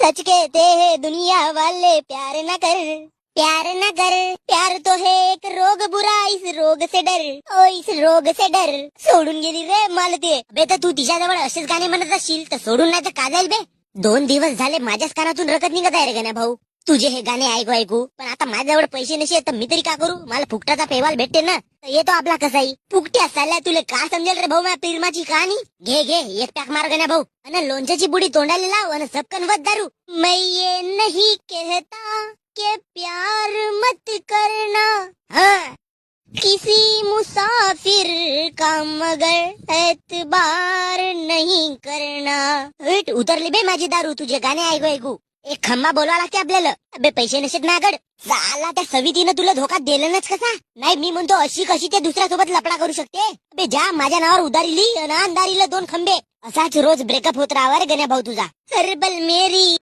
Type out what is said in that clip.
सच कहते हैं दुनिया वाले प्यार न कर, प्यार न कर, प्यार तो है एक रोग बुरा, इस रोग से डर, ओ इस रोग से डर. सोडून गेली रे मला ते. बे तर तू तिच्याजवळ असेच गाणे म्हणत असशील तर सोडून नाही तर का जाईल बे. 2 दिवस झाले माझ्याच कानातून रकत निघत आहे रे गण्या भाऊ. तुझे हे गाणे ऐकू ऐकू. पण आता माझ्याजवळ पैसे नसे तर मी तरी का करू. मला फुकटाचा पेवाल भेटते ना. येतो आपला कसाई. फुकट्या चालल्या तुला का समजेल रे भाऊ माझ्या फिल्माची कहाणी. घे घे एक पॅक मार गण्या भाऊ. आणि लोणच्याची बुडी तोंडाला लाव आणि सबकन वत दारू. मैं ये नहीं कहता के प्यार मत करना, हाँ किसी मुसाफिर का मगर एतबार नहीं करना. हट उतरली बे माझी दारू तुझे गाणे ऐकू ऐकू. एक खंबा बोलवा लागते आपल्याला. अबे पैसे नसेत माझ्याकडे. झाला त्या सवितीनं तुला धोका दिलेलाच कसा. नाही मी म्हणतो अशी कशी ते दुसऱ्यासोबत लपडा करू शकते. अबे जा माझ्या नावावर उधारी ली आणि अंधारीला 2 खंबे. असाच रोज ब्रेकअप होत राहावा रे गण्या भाऊ तुझा. हर्बल मेरी